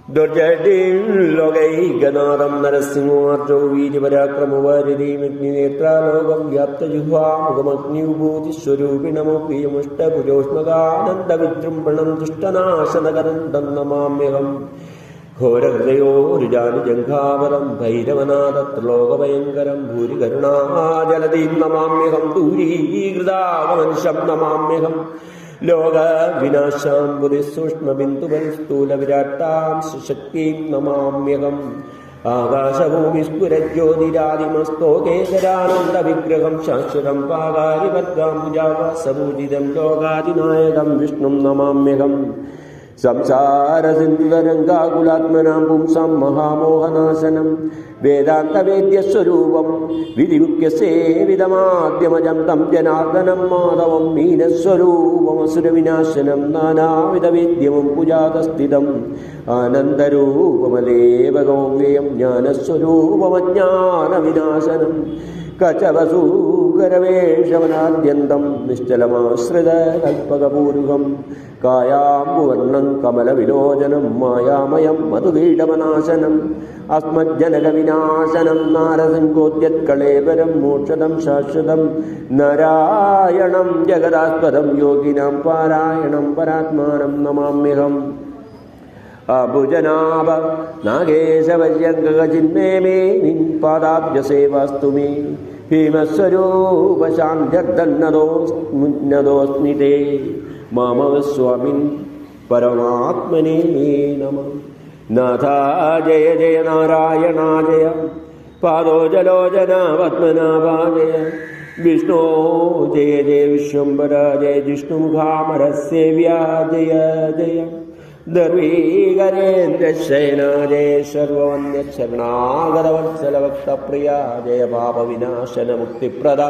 ദുർജടീലോകൈകനാഥം നരസിംഹാർജോ വീര്യപരാക്രമവാരിതീമഗ്നിനേത്രാലോകം വ്യാപ്തജുഹാമുഖമഗ്നിവിഭൂതിസ്വരൂപിണമോപ്രിയമുഷ്ടപുരോഷ്മകാനന്ദവിജൃംഭണം ദുഷ്ടനാശനകരന്തം നമാമ്യഹം ഘോരഹൃദയോരുജാനുജംഘാവരം ഭൈരവനാഥത്രിലോകഭയങ്കരം ഭൂരികരുണാജലതീം നമാമ്യഹം ദൂരീകൃതാഗമനുഷം നമാമ്യഹം ലോകവിനാശാം ബുദ്ധിസൂക്ഷ്മബിന്ദുബലസ്ഥൂലവിരാട്ടാം സുശക്തിം നമാമ്യഹം ആകാശഭൂമിസ്ഫുരജ്യോതിരാദിമസ്തോകേതരാനന്ദവിഗ്രഹം ശാശ്വതം പാകാരിവർഗാംബുജാവാസപൂജിതം ലോകാതിനായകം വിഷ്ണും നമാമ്യഹം സംസാരസിന്ധുതരംഗാകുലാത്മനാം പുംസാം മഹാമോഹനാശനം വേദാന്തവേദ്യസ്വരൂപം വിധിമുഖ്യസേവിതമാദ്യമജം തം ജനാർദ്ദനം മാധവം മീനസ്വരൂപമസുരവിനാശനം നാനാവിധവേദ്യമും പുജാതസ്ഥിതം ആനന്ദരൂപമലേവഗോവ്യം ജ്ഞാനസ്വരൂപമജ്ഞാനവിനാശനം കചവസൂകരവേഷവനാദ്യന്തം നിശ്ചലമാശ്രിതകൽപകപൂരുകം കായാംബുവർണം കമലവിലോചനം മായാമയം മധുകീടമനാശനം അസ്മജ്ജനകവിനാശനം നാരസിംഹോദ്യത്കളേവരം മോക്ഷദം ശാശ്വതം നാരായണം ജഗദാസ്പദം യോഗിനാം പാരായണം പരാത്മാനം നമാമ്യഹം അഭുജനാഭ നാഗേശവര്യങ്കചിന്മേ നിൻ പാദാബ്ജസേവാസ്തു മേ ഭീമസ്വരൂപശാന്ത്യർദ്ധന്നതോസ്മി തേ മാമവസ്വാമിൻ പരമാത്മനേ നമഃ. നാഥ ജയ ജയ നാരായണ ജയ പാദോജലോചന പത്മനാഭ ജയ വിഷ്ണോ ജയ ജയ വിശ്വംഭര ജയ ജിഷ്ണുമുഖാമരസേവ്യ ജയ ജയ ദർവീകരേന്ദ്രശയന ജയ സർവവന്യശരണാഗതവത്സലഭക്തപ്രിയ ജയ പാപവിനാശന മുക്തിപ്രദ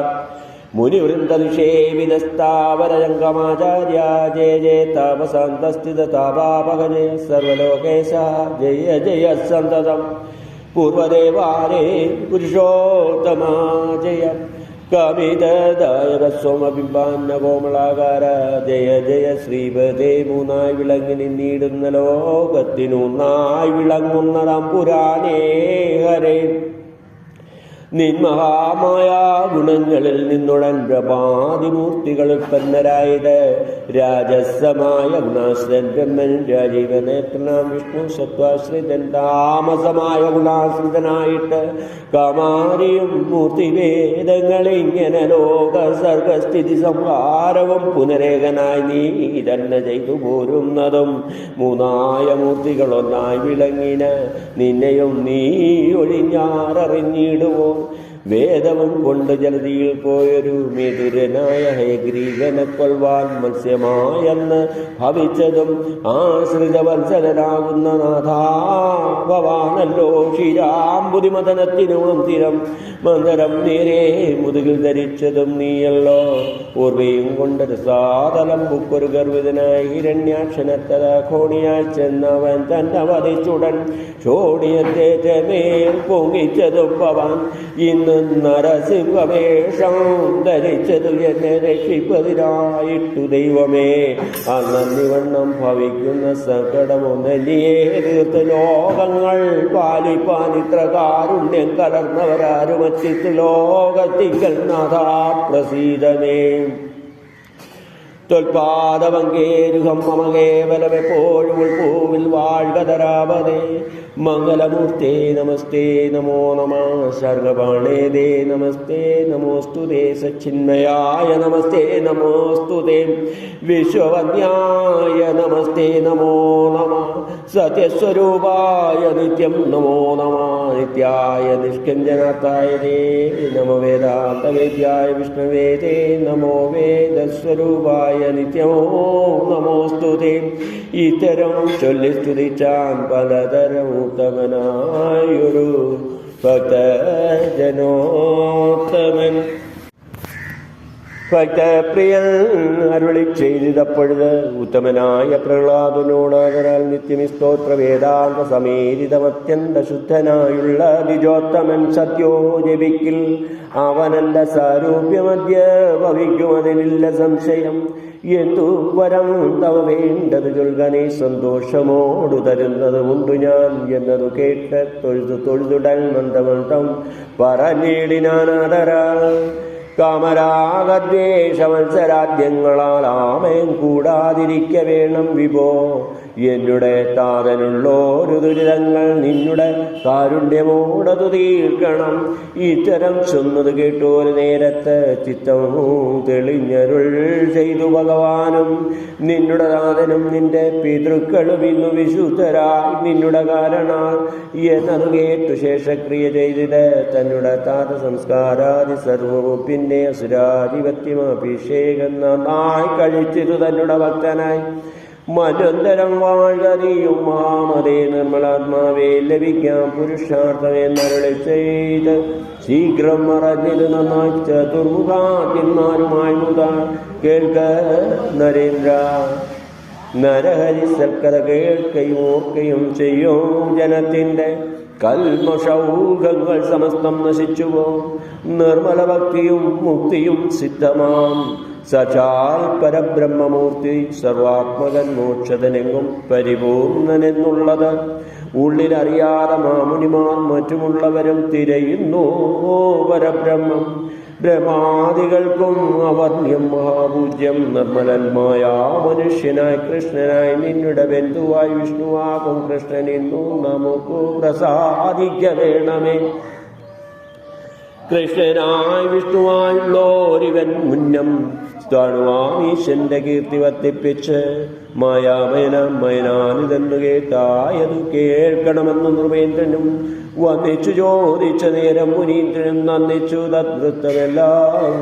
മുനിവൃന്ദവിഷേവിനസ്താവരജംഗമാചാര്യ ജയ ജയ താപസാന്തസ്ഥിതതാപാപക ജയ സർവലോകേശ ജയ ജയ സന്തതം പൂർവദേവാരേ പുരുഷോത്തമ ജയ കവിതദായകസ്വമബിംബാന്ന കോമളാകാര ജയ ജയ ശ്രീപദേ മൂന്നായി വിളങ്ങി നിന്നിടുന്ന ലോകത്തിനൊന്നായി വിളങ്ങുന്നതാം പുരാണേ ഹരേ നിന്മഹാമായ ഗുണങ്ങളിൽ നിന്നുടൻ പ്രഭാതിമൂർത്തികൾ ഉത്പന്നരായത് രാജസമായ ഗുണാശ്രൻ ബ്രഹ്മൻ രാജീവനേത്രനാം വിഷ്ണു സത്വാശ്രിതൻ താമസമായ ഗുണാശ്രിതനായിട്ട് കാമാരിയും മൂർത്തിവേദങ്ങളിങ്ങനെ ലോക സർഗസ്ഥിതി സംഹാരവും പുനരേകനായി നീ തന്നെ ചെയ്തു പോരുന്നതും മൂന്നായ മൂർത്തികളൊന്നായി വിളങ്ങിന നിന്നെയും നീ ഒഴിഞ്ഞാററിഞ്ഞിടുവോ വേദവും കൊണ്ട് ജലതിയിൽ പോയൊരു മിഥുരനായ ഹയഗ്രീവനെ കൊൽവാൻ മത്സ്യമായെന്ന് ഭവിച്ചതും ആശ്രിതവത്സലനാകുന്ന നാഥാ ഭവാനല്ലോ ക്ഷീരാംബുദിമതനത്തിനോളം തീരം മന്ദരം നേരെ മുതുകിൽ ധരിച്ചതും നീയല്ലോ ഓർവയും കൊണ്ടൊരു സാധനം ബുക്കൊരു ഗർവിതനായി ഹിരണ്യാക്ഷനത്തര കോണിയാൽ ചെന്നവൻ തന്നെ വധിച്ചുടൻ ക്ഷോണിയത്തേറ്റമേൽ പൊങ്ങിച്ചതും ഭവാൻ ഇന്ന് നരസിംഹവേഷം ധരിച്ചതു എന്നെ രക്ഷിപ്പതിനായിട്ടു ദൈവമേ അന്നിവണ്ണം ഭവിക്കുന്ന സങ്കടമൊന്നല്ലിയേ തീർത്ത് ലോകങ്ങൾ പാലിപ്പാൻ ഇത്ര കാരുണ്യം കലർന്നവരാരുമറ്റിത്ത് ലോകത്തിങ്കൽ നാഥാ പ്രസീദമേ തൊൽപാദവങ്കേരുഹം മമ കേവലമെപ്പോഴും ഉൾപൂവിൽ വാഴ്കതരാപതേ മംഗലമൂർത്തേ നമസ്തേ നമോ നമ സർഗപാണേതേ നമസ്തേ നമോസ്തുതേ സച്ചിന്മയായ നമസ്തേ നമോസ്തുതേ വിശ്വവന്യായ നമസ്തേ നമോ നമ സത്യസ്വരൂപായ നിത്യം നമോ നമ നിത്യായ നിഷ്കഞ്ചനാഥായ നമോ വേദാന്തവേദ്യായ വിഷ്ണുവേദേ നമോ വേദസ്വരൂപായ നിത്യമോ നമോസ്തുതേ ഇത്തരം ചൊല്ലി സ്തുതിച്ചാൻ പലതരം ഉത്തമനായൊരു ഭക്തജനോത്തമൻ ഭക്തപ്രിയൻ അരുളി ചെയ്തപ്പോഴത് ഉത്തമനായ പ്രഹ്ലാദനോട് അവരാൽ നിത്യമി സ്തോത്ര വേദാന്ത സമീരിതമത്യന്ത ശുദ്ധനായുള്ള ദ്വിജോത്തമൻ സത്യോ ജപിക്കിൽ അവനന്റെ സാരൂപ്യമധ്യ ഭവിക്കുമതിലില്ല സംശയം എന്തു വരം തവ വേണ്ടത് ചൊൽകനെ സന്തോഷമോടു തരുന്നത് ഉണ്ടു ഞാൻ എന്നതു കേട്ട് തൊഴുതുടൻ മന്ദമന്ത്രം പറഞ്ഞിടിനാനതരാൾ കാമരാഗദ്വേഷമത്സരാദ്യങ്ങളാൽ ആമയം കൂടാതിരിക്ക വേണം വിഭോ. എന്നുടെ താതനുള്ളോരു ദുരിതങ്ങൾ നിന്നുടെ കാരുണ്യമോടതു തീർക്കണം. ഇത്തരം ചൊന്നത് കേട്ടൊരു നേരത്ത് ചിത്തവും തെളിഞ്ഞരുൾ ചെയ്തു ഭഗവാനും. നിന്നുടെ നാഥനും നിന്റെ പിതൃക്കളും ഇന്നു വിശുദ്ധരായി നിന്നുടെ കാരണാൽ എന്നതു കേട്ടു ശേഷക്രിയ ചെയ്തിത് തന്നുടെ താത സംസ്കാരാദി സർവവും പിന്നെ അസുരാധിപത്യമഭിഷേകം നന്നായി കഴിച്ചിതു തന്നുടെ ഭക്തനായി. മനുന്തരം വാഴ്കറിയും മാമതേ നിർമ്മലാത്മാവേ ലഭിക്കാം പുരുഷാർത്ഥമെന്നരുളി ചെയ്ത് ശീഘ്രം മറഞ്ഞത് നന്നായി ചതുർമുഖാത്യന്മാരുമായി മുത കേൾക്ക നരേന്ദ്ര. നരഹരി സൽക്കഥ കേൾക്കയും ഓർക്കയും ചെയ്യും ജനത്തിൻ്റെ കൽമഷൗഖങ്ങൾ സമസ്തം നശിച്ചുവോ. നിർമ്മല ഭക്തിയും മുക്തിയും സിദ്ധമാം സചാൽ പരബ്രഹ്മമൂർത്തി സർവാത്മകൻ മോക്ഷതനെങ്കും പരിപൂർണനെന്നുള്ളത് ഉള്ളിലറിയാതെ മാമുനിമാർ മറ്റുമുള്ളവരും തിരയുന്നു പരബ്രഹ്മം. ബ്രഹ്മാദികൾക്കും അവർണ്യം മഹാപൂജ്യം നിർമ്മലന്മായ മനുഷ്യനായി കൃഷ്ണനായി നിന്നുടെ ബന്ധുവായി വിഷ്ണുവാകും കൃഷ്ണൻ ഇന്നു നമുക്ക് പ്രസാദിക്ക വേണമേ. കൃഷ്ണനായി വിഷ്ണുവായുള്ളോരിവൻ മുന്നം സ്ഥാണുവാമീശന്റെ കീർത്തി വർദ്ധിപ്പിച്ച് മായാമയനാനിതെന്നു കേട്ടായതു കേൾക്കണമെന്നു നൃപേന്ദ്രനും വന്നിച്ചു ചോദിച്ച നേരം മുനീന്ദ്രനും നന്ദിച്ചു തദ്വൃത്തമെല്ലാം